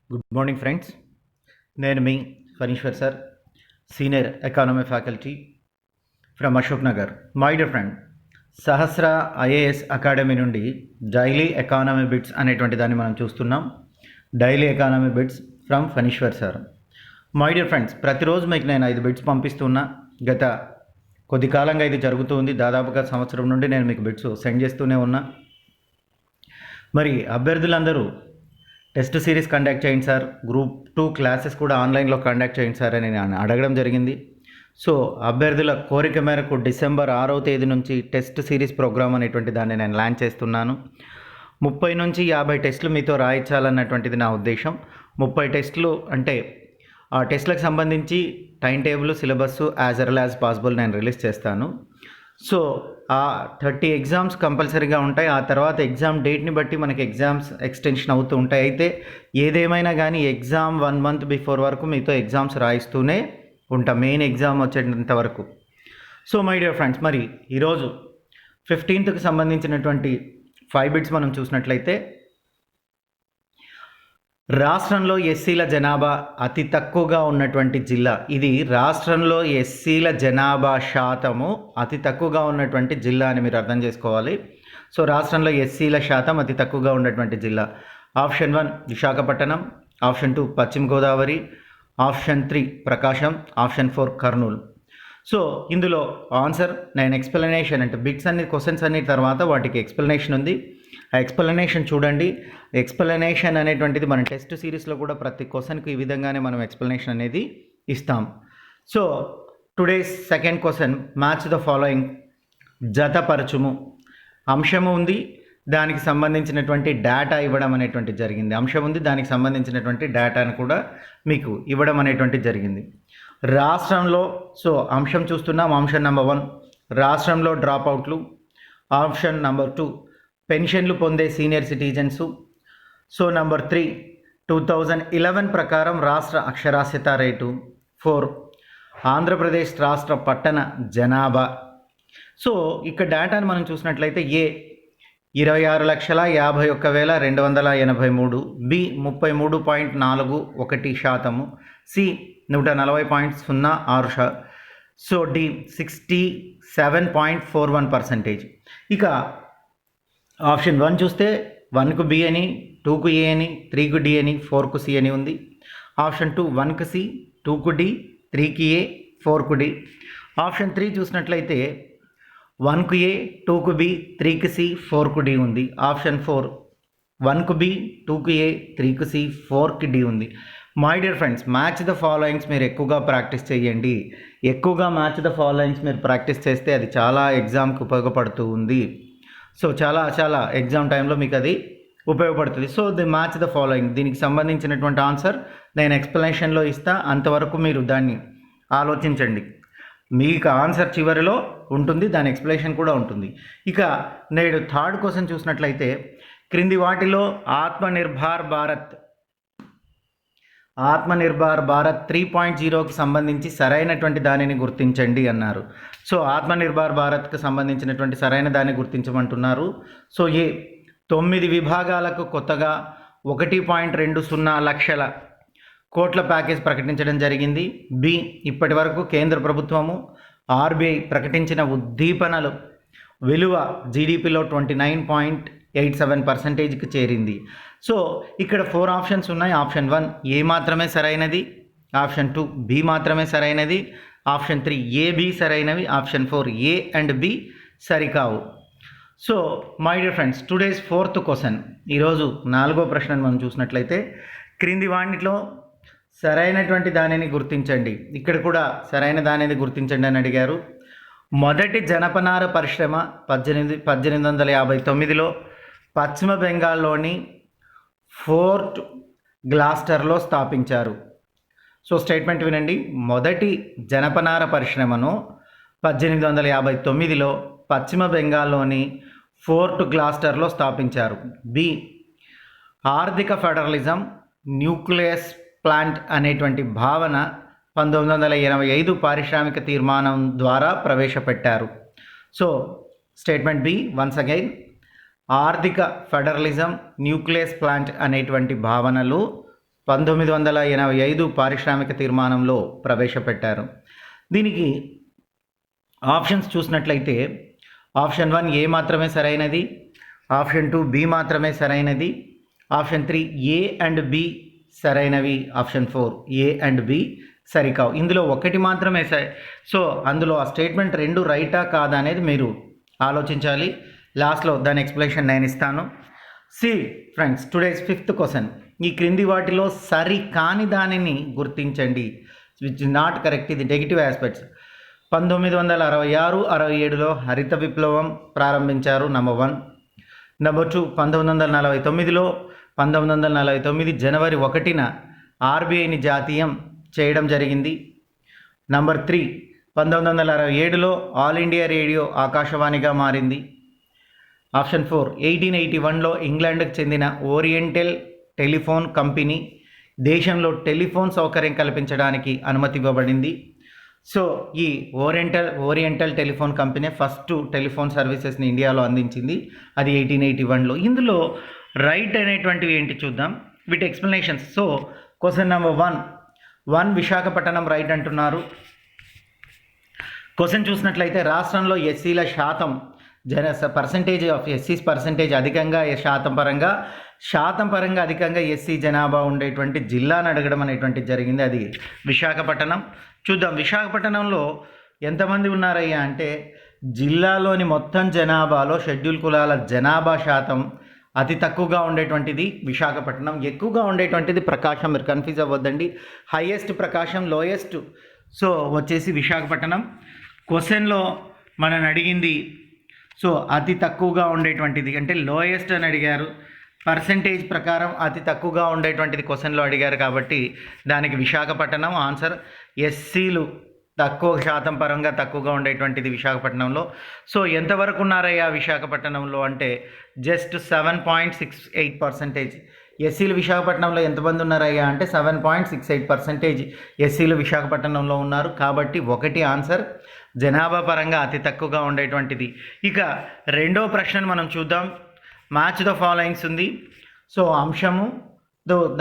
Good morning friends. నేను మీ Phaneeshwar sir, senior economy faculty from Ashok Nagar. My dear friend, Sahasra IAS academy నుండి daily economy bits అనేటువంటి దాన్ని మనం చూస్తున్నాం. Daily economy bits from Phaneeshwar sir. My dear friends, ప్రతిరోజు మీకు నేను 5 బిట్స్ పంపిస్తున్నా. గత కొద్ది కాలంగా ఇది జరుగుతుంది. దాదాపుగా సంవత్సరం నుండి నేను మీకు బిట్స్ సెండ్ చేస్తూనే ఉన్నా. మరి అభ్యర్థులందరూ టెస్ట్ సిరీస్ కండక్ట్ చేయండి సార్, గ్రూప్ 2 క్లాసెస్ కూడా ఆన్లైన్లో కండక్ట్ చేయండి సార్ అని నేను అడగడం జరిగింది. సో అభ్యర్థుల కోరిక మేరకు డిసెంబర్ 6వ తేదీ నుంచి టెస్ట్ సిరీస్ ప్రోగ్రామ్ అనేటువంటి దాన్ని నేను లాంచ్ చేస్తున్నాను. 30 నుంచి 50 టెస్టులు మీతో రాయించాలన్నటువంటిది నా ఉద్దేశం. 30 టెస్టులు అంటే ఆ టెస్టులకు సంబంధించి time table, syllabus as early as possible నేను రిలీజ్ చేస్తాను. సో ఆ 30 ఎగ్జామ్స్ కంపల్సరీగా ఉంటాయి. ఆ తర్వాత ఎగ్జామ్ డేట్ని బట్టి మనకి ఎగ్జామ్స్ ఎక్స్టెన్షన్ అవుతూ ఉంటాయి. అయితే ఏదేమైనా కానీ ఎగ్జామ్ 1 మంత్ బిఫోర్ వరకు మీతో ఎగ్జామ్స్ రాయిస్తూనే ఉంటాం, మెయిన్ ఎగ్జామ్ వచ్చేంత వరకు. సో మై డియర్ ఫ్రెండ్స్, మరి ఈరోజు 15th సంబంధించినటువంటి 5 బిట్స్ మనం చూసినట్లయితే, రాష్ట్రంలో ఎస్సీల జనాభా అతి తక్కువగా ఉన్నటువంటి జిల్లా. ఇది రాష్ట్రంలో ఎస్సీల జనాభా శాతము అతి తక్కువగా ఉన్నటువంటి జిల్లా అని మీరు అర్థం చేసుకోవాలి. సో రాష్ట్రంలో ఎస్సీల శాతం అతి తక్కువగా ఉన్నటువంటి జిల్లా. ఆప్షన్ 1 విశాఖపట్నం, ఆప్షన్ 2 పశ్చిమ గోదావరి, ఆప్షన్ 3 ప్రకాశం, ఆప్షన్ 4 కర్నూలు. సో ఇందులో ఆన్సర్ నేను ఎక్స్ప్లెనేషన్ అంటే బిట్స్ అన్ని క్వశ్చన్స్ అన్ని తర్వాత వాటికి ఎక్స్ప్లెనేషన్ ఉంది. ఆ ఎక్స్ప్లెనేషన్ చూడండి. ఎక్స్ప్లెనేషన్ అనేటువంటిది మన టెస్ట్ సిరీస్లో కూడా ప్రతి క్వశ్చన్కి ఈ విధంగానే మనం ఎక్స్ప్లెనేషన్ అనేది ఇస్తాం. So today's second question, match the following. జతపరచుము అంశము ఉంది, దానికి సంబంధించినటువంటి డేటా ఇవ్వడం అనేటువంటి జరిగింది. అంశం ఉంది, దానికి సంబంధించినటువంటి డేటాను కూడా మీకు ఇవ్వడం అనేటువంటి జరిగింది. రాష్ట్రంలో, సో అంశం చూస్తున్నాం. ఆప్షన్ నెంబర్ 1 రాష్ట్రంలో డ్రాప్ అవుట్లు, ఆప్షన్ నెంబర్ 2 పెన్షన్లు పొందే సీనియర్ సిటిజన్స్. సో నెంబర్ 3 2011 ప్రకారం రాష్ట్ర అక్షరాస్యత రేటు. 4 ఆంధ్రప్రదేశ్ రాష్ట్ర పట్టణ జనాభా. సో ఇక్కడ డేటాను మనం చూసినట్లయితే ఏ 26,51,283, బి 33.41%, సి 140.06%, సో డి 67.41%. ఇక ఆప్షన్ 1 చూస్తే 1కు బి అని, 2కు ఏ అని, 3కు డి అని, 4కు సి అని ఉంది. ఆప్షన్ 2 1కు సి, 2కు డి, 3కి ఏ, 4కు డి. ఆప్షన్ 3 చూసినట్లయితే 1కు ఏ, 2కు బి, 3కి సి, 4కు డి ఉంది. ఆప్షన్ 4 1కు బి, 2కు ఏ, 3కు సి, 4కి డి ఉంది. My dear friends, match the followings మీరు ఎక్కువగా ప్రాక్టీస్ చేయండి. ఎక్కువగా మ్యాచ్ ద ఫాలోయింగ్స్ మీరు ప్రాక్టీస్ చేస్తే అది చాలా ఎగ్జామ్కి ఉపయోగపడుతూ ఉంది. సో చాలా ఎగ్జామ్ టైంలో మీకు అది ఉపయోగపడుతుంది. So the match the following, దీనికి సంబంధించినటువంటి ఆన్సర్ నేను ఎక్స్ప్లెనేషన్లో ఇస్తా. అంతవరకు మీరు దాన్ని ఆలోచించండి. మీకు ఆన్సర్ చివరిలో ఉంటుంది, దాని ఎక్స్ప్లెనేషన్ కూడా ఉంటుంది. ఇక నేడు థర్డ్ క్వశ్చన్ చూసినట్లయితే, క్రింది వాటిలో ఆత్మనిర్భర్ భారత్ 3.0కి సంబంధించి సరైనటువంటి దానిని గుర్తించండి అన్నారు. సో ఆత్మనిర్భర్ భారత్కి సంబంధించినటువంటి సరైన దాన్ని గుర్తించమంటున్నారు. సో ఏ 9 విభాగాలకు కొత్తగా 1.20 లక్షల కోట్ల ప్యాకేజ్ ప్రకటించడం జరిగింది. బి ఇప్పటి వరకు కేంద్ర ప్రభుత్వము ఆర్బీఐ ప్రకటించిన ఉద్దీపనలు విలువ జీడిపిలో 29.87%కి చేరింది. సో ఇక్కడ 4 ఆప్షన్స్ ఉన్నాయి. ఆప్షన్ 1 ఏ మాత్రమే సరైనది, ఆప్షన్ 2 బి మాత్రమే సరైనది, ఆప్షన్ 3 ఏ బి సరైనవి, ఆప్షన్ 4 ఏ అండ్ బి సరికావు. So my dear friends, today's 4th question, ఈరోజు 4వ ప్రశ్నను మనం చూసినట్లయితే, క్రింది వాటిలో సరైనటువంటి దానిని గుర్తించండి. ఇక్కడ కూడా సరైన దానిని గుర్తించండి అని అడిగారు. మొదటి జనపనార పరిశ్రమ 1859లో పశ్చిమ బెంగాల్లోని ఫోర్ట్ గ్లాస్టర్లో స్థాపించారు. సో స్టేట్మెంట్ వినండి. మొదటి జనపనార పరిశ్రమను 1859లో పశ్చిమ బెంగాల్లోని ఫోర్ట్ గ్లాస్టర్లో స్థాపించారు. బి ఆర్థిక ఫెడరలిజం, న్యూక్లియస్ ప్లాంట్ అనేటువంటి భావన 1985 పారిశ్రామిక తీర్మానం ద్వారా ప్రవేశపెట్టారు. So statement B once again, ఆర్థిక ఫెడరలిజం, న్యూక్లియస్ ప్లాంట్ అనేటువంటి భావనలు 1985 పారిశ్రామిక తీర్మానంలో ప్రవేశపెట్టారు. దీనికి ఆప్షన్స్ చూసినట్లయితే ఆప్షన్ 1 ఏ మాత్రమే సరైనది, ఆప్షన్ 2 బి మాత్రమే సరైనది, ఆప్షన్ 3 ఏ అండ్ బి సరైనవి, ఆప్షన్ 4 ఏ అండ్ బి సరికావు. ఇందులో ఒకటి మాత్రమే సో అందులో ఆ స్టేట్మెంట్ 2 రైటా కాదా అనేది మీరు ఆలోచించాలి. లాస్ట్లో దాని ఎక్స్ప్లెనేషన్ నేను ఇస్తాను. See friends, today's 5th question. ఈ క్రింది వాటిలో సరి కాని దానిని గుర్తించండి. Which not correct. ఇది నెగిటివ్ ఆస్పెక్ట్స్. 1966-67లో హరిత విప్లవం ప్రారంభించారు, నెంబర్ 1. నెంబర్ 2, 1949లో 1949 జనవరి 1న ఆర్బీఐని జాతీయం చేయడం జరిగింది. నంబర్ 3, 1967లో ఆల్ ఇండియా రేడియో ఆకాశవాణిగా మారింది. ఆప్షన్ 4, 1881లో ఇంగ్లాండ్కు చెందిన ఓరియంటల్ టెలిఫోన్ కంపెనీ దేశంలో టెలిఫోన్ సౌకర్యం కల్పించడానికి అనుమతి ఇవ్వబడింది. సో ఈ oriental telephone company first telephone సర్వీసెస్ని ఇండియాలో అందించింది, అది 1881లో. ఇందులో రైట్ అనేటువంటివి ఏంటి చూద్దాం, వీటి explanations. So question number 1 Visakhapatnam right అంటున్నారు. క్వశ్చన్ చూసినట్లయితే రాష్ట్రంలో ఎస్సీల శాతం పర్సంటేజ్ ఆఫ్ ఎస్సీస్ పర్సంటేజ్ అధికంగా శాతం పరంగా అధికంగా ఎస్సీ జనాభా ఉండేటువంటి జిల్లాను అడగడం అనేటువంటిది జరిగింది, అది విశాఖపట్నం. చూద్దాం విశాఖపట్నంలో ఎంతమంది ఉన్నారయ్యా అంటే, జిల్లాలోని మొత్తం జనాభాలో షెడ్యూల్ కులాల జనాభా శాతం అతి తక్కువగా ఉండేటువంటిది విశాఖపట్నం, ఎక్కువగా ఉండేటువంటిది ప్రకాశం. మీరు కన్ఫ్యూజ్ అవ్వద్దండి. హైయెస్ట్ ప్రకాశం, లోయెస్ట్ సో వచ్చేసి విశాఖపట్నం. క్వశ్చన్లో మనని అడిగింది సో అతి తక్కువగా ఉండేటువంటిది అంటే లోయెస్ట్ అని అడిగారు. పర్సంటేజ్ ప్రకారం అతి తక్కువగా ఉండేటువంటిది క్వశ్చన్లో అడిగారు కాబట్టి దానికి విశాఖపట్నం ఆన్సర్. ఎస్సీలు తక్కువ శాతం పరంగా తక్కువగా ఉండేటువంటిది విశాఖపట్నంలో. సో ఎంతవరకు ఉన్నారయ్యా విశాఖపట్నంలో అంటే జస్ట్ 7.68%. ఎస్సీలు విశాఖపట్నంలో ఎంతమంది ఉన్నారయ్యా అంటే 7.68% ఎస్సీలు విశాఖపట్నంలో ఉన్నారు. కాబట్టి 1 ఆన్సర్, జనాభా పరంగా అతి తక్కువగా ఉండేటువంటిది. ఇక రెండో ప్రశ్నను మనం చూద్దాం. మ్యాచ్ ద ఫాలోయింగ్స్ ఉంది. సో అంశము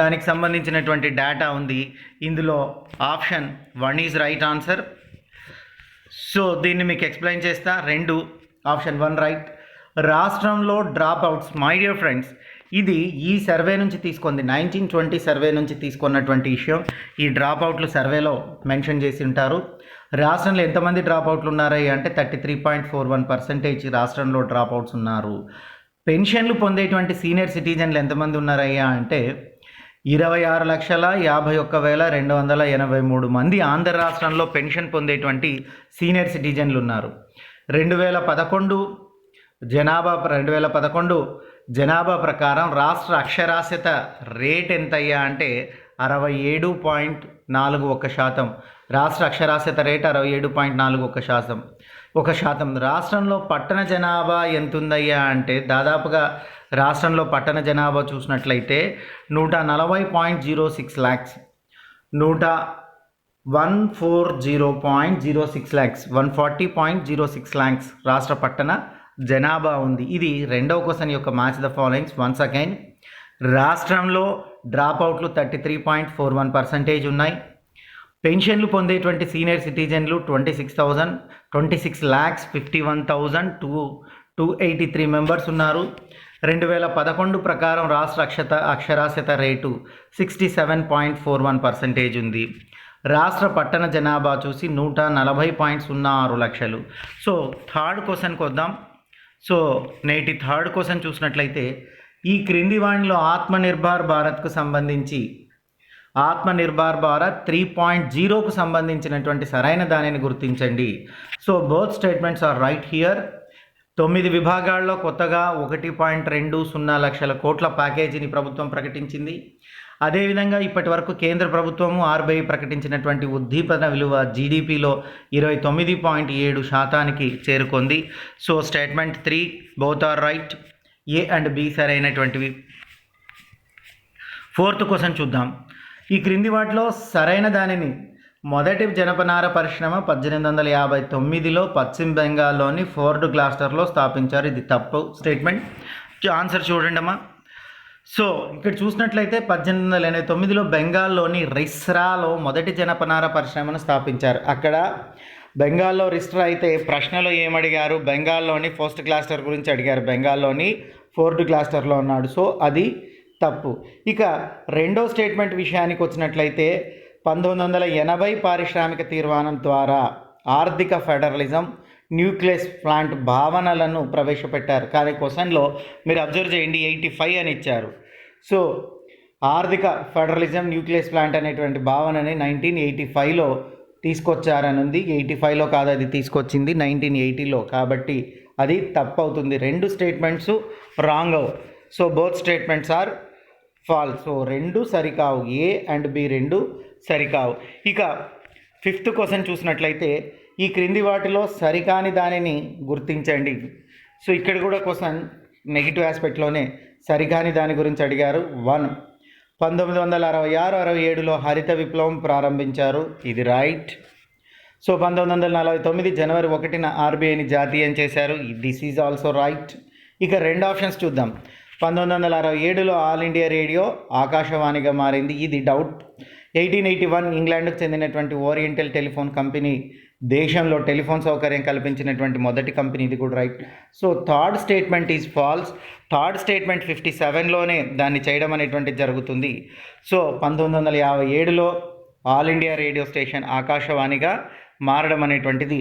దానికి సంబంధించినటువంటి డేటా ఉంది. ఇందులో option 1 is right answer. So దీన్ని మీకు ఎక్స్ప్లెయిన్ చేస్తా. 2 ఆప్షన్ 1 రైట్. రాష్ట్రంలో drop outs, my dear friends, ఇది ఈ సర్వే నుంచి తీసుకుంది, 1920 సర్వే నుంచి తీసుకున్నటువంటి విషయం. ఈ డ్రాప్ అవుట్లు సర్వేలో మెన్షన్ చేసి ఉంటారు. రాష్ట్రంలో ఎంతమంది డ్రాప్ అవుట్లు ఉన్నారయ్యా అంటే 33.41% రాష్ట్రంలో డ్రాప్ అవుట్స్ ఉన్నారు. పెన్షన్లు పొందేటువంటి సీనియర్ సిటిజన్లు ఎంతమంది ఉన్నారయ్యా అంటే 26,51,283 మంది ఆంధ్ర రాష్ట్రంలో పెన్షన్ పొందేటువంటి సీనియర్ సిటిజన్లు ఉన్నారు. 2011 జనాభా ప్రకారం రాష్ట్ర అక్షరాస్యత రేట్ ఎంతయ్యా అంటే 67.41%. రాష్ట్ర అక్షరాస్యత రేట్ 67.41%. రాష్ట్రంలో పట్టణ జనాభా ఎంత ఉందయ్యా అంటే దాదాపుగా రాష్ట్రంలో పట్టణ జనాభా చూసినట్లయితే 140.06 lakhs, 140.06 lakhs రాష్ట్ర పట్టణ జనాభా ఉంది. ఇది రెండవ క్వశ్చన్ యొక్క match the followings. Once again, రాష్ట్రంలో డ్రాప్ అవుట్లు 33.41% ఉన్నాయి. పెన్షన్లు పొందేటువంటి సీనియర్ సిటిజన్లు 26,51,283 మెంబర్స్ ఉన్నారు. 2011 ప్రకారం రాష్ట్ర అక్షరాస్యత రేటు 67.41% ఉంది. రాష్ట్ర పట్టణ జనాభా చూసి 140.06 లక్షలు. సో థర్డ్ క్వశ్చన్కి వద్దాం. సో నేటి థర్డ్ క్వశ్చన్ చూసినట్లయితే, ఈ క్రింది వాణిలో ఆత్మనిర్భర్ భారత్కు సంబంధించి ఆత్మనిర్భర్ భారత్ 3.0కు సంబంధించినటువంటి సరైన దానిని గుర్తించండి. So both statements are right here. 9 విభాగాల్లో కొత్తగా 1.20 లక్షల కోట్ల ప్యాకేజీని ప్రభుత్వం ప్రకటించింది. అదేవిధంగా ఇప్పటి వరకు కేంద్ర ప్రభుత్వము ఆర్బీఐ ప్రకటించినటువంటి ఉద్దీపన విలువ జీడిపిలో 29.7% చేరుకుంది. So statement 3 both are right, A and B సరైనటువంటివి. ఫోర్త్ క్వశ్చన్ చూద్దాం. ఈ క్రింది వాటిలో సరైన దానిని, మొదటి జనపనార పరిశ్రమ 1859లో పశ్చిమ బెంగాల్లోని ఫోర్డ్ క్లస్టర్లో స్థాపించారు. ఇది తప్పు స్టేట్మెంట్. ఆన్సర్ చూడండి అమ్మా. సో ఇక్కడ చూసినట్లయితే 1889లో బెంగాల్లోని రిస్రాలో మొదటి జనపనార పరిశ్రమను స్థాపించారు. అక్కడ బెంగాల్లో రిస్రా అయితే ప్రశ్నలో ఏమడిగారు, బెంగాల్లోని ఫోర్త్ క్లాస్టర్ గురించి అడిగారు. బెంగాల్లోని ఫోర్త్ క్లాస్టర్లో ఉన్నాడు, సో అది తప్పు. ఇక రెండో స్టేట్మెంట్ విషయానికి వచ్చినట్లయితే 1980 పారిశ్రామిక తీర్మానం ద్వారా ఆర్థిక ఫెడరలిజం, న్యూక్లియస్ ప్లాంట్ భావనలను ప్రవేశపెట్టారు. కానీ క్వశ్చన్లో మీరు అబ్జర్వ్ చేయండి 85 అని ఇచ్చారు. సో ఆర్థిక ఫెడరలిజం, న్యూక్లియస్ ప్లాంట్ అనేటువంటి భావనని 1985లో తీసుకొచ్చారని ఉంది. 85లో కాదు, అది తీసుకొచ్చింది 1980లో. కాబట్టి అది తప్పు అవుతుంది. రెండు స్టేట్మెంట్స్ రాంగ్ అవు. So both statements are false. సో రెండు సరికావు, ఏ అండ్ బి రెండు సరికావు. ఇక ఫిఫ్త్ క్వశ్చన్ చూసినట్లయితే ఈ క్రింది వాటిలో సరికాని దానిని గుర్తించండి. సో ఇక్కడ కూడా క్వశ్చన్ నెగిటివ్ ఆస్పెక్ట్లోనే సరికాని దాని గురించి అడిగారు. 1, 1966-67లో హరిత విప్లవం ప్రారంభించారు, ఇది రైట్. సో 1949 జనవరి 1న ఆర్బీఐని జాతీయం చేశారు, దిస్ ఈజ్ ఆల్సో రైట్. ఇక రెండు ఆప్షన్స్ చూద్దాం. 1967లో ఆల్ ఇండియా రేడియో ఆకాశవాణిగా మారింది, ఇది డౌట్. 1881 ఇంగ్లాండ్కు చెందినటువంటి ఓరియంటల్ టెలిఫోన్ కంపెనీ దేశంలో టెలిఫోన్ సౌకర్యం కల్పించినటువంటి మొదటి కంపెనీ, ఇది కూడా right. So third statement is false. Third statement 57లోనే దాన్ని చేయడం అనేటువంటిది జరుగుతుంది. సో 1957లో ఆల్ ఇండియా రేడియో స్టేషన్ ఆకాశవాణిగా మారడం అనేటువంటిది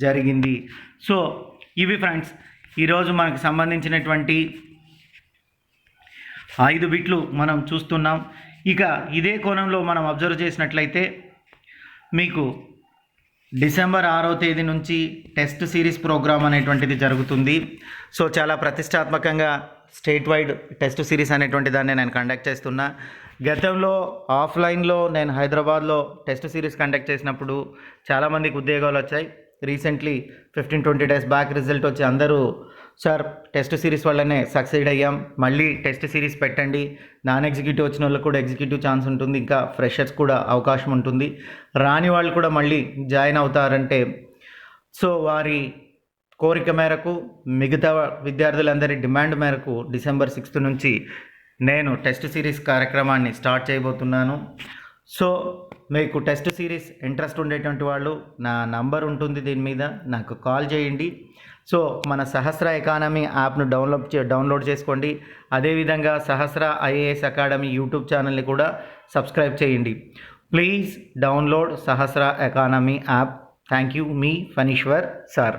జరిగింది. సో ఇవి ఫ్రెండ్స్ ఈరోజు మనకు సంబంధించినటువంటి 5 బిట్లు మనం చూస్తున్నాం. ఇక ఇదే కోణంలో మనం అబ్జర్వ్ చేసినట్లయితే మీకు డిసెంబర్ 6వ తేదీ నుంచి టెస్ట్ సిరీస్ ప్రోగ్రామ్ అనేటువంటిది జరుగుతుంది. సో చాలా ప్రతిష్టాత్మకంగా స్టేట్ వైడ్ టెస్ట్ సిరీస్ అనేటువంటి దాన్ని నేను కండక్ట్ చేస్తున్నా. గతంలో ఆఫ్లైన్లో నేను హైదరాబాద్లో టెస్ట్ సిరీస్ కండక్ట్ చేసినప్పుడు చాలామందికి ఉద్యోగాలు వచ్చాయి. రీసెంట్లీ 15-20 డేస్ బ్యాక్ రిజల్ట్ వచ్చి అందరూ సార్ టెస్ట్ సిరీస్ వల్లనే సక్సీడ్ అయ్యాం, మళ్ళీ టెస్ట్ సిరీస్ పెట్టండి, నాన్ ఎగ్జిక్యూటివ్ వచ్చిన వాళ్ళకు కూడా ఎగ్జిక్యూటివ్ ఛాన్స్ ఉంటుంది, ఇంకా ఫ్రెషర్స్ కూడా అవకాశం ఉంటుంది, రాని వాళ్ళు కూడా మళ్ళీ జాయిన్ అవుతారంటే సో వారి కోరిక మేరకు మిగతా విద్యార్థులందరి డిమాండ్ మేరకు డిసెంబర్ 6th నుంచి నేను టెస్ట్ సిరీస్ కార్యక్రమాన్ని స్టార్ట్ చేయబోతున్నాను. సో మీకు టెస్ట్ సిరీస్ ఇంట్రెస్ట్ ఉండేటువంటి వాళ్ళు నా నంబర్ ఉంటుంది దీని మీద, నాకు కాల్ చేయండి. సో మన సహస్ర ఎకానమీ యాప్ను డౌన్లోడ్ చేసుకోండి. అదేవిధంగా సహస్ర ఐఏఎస్ అకాడమీ యూట్యూబ్ ఛానల్ని కూడా సబ్స్క్రైబ్ చేయండి. Please download Sahasra economy app. Thank you, మీ ఫణీశ్వర్ సార్.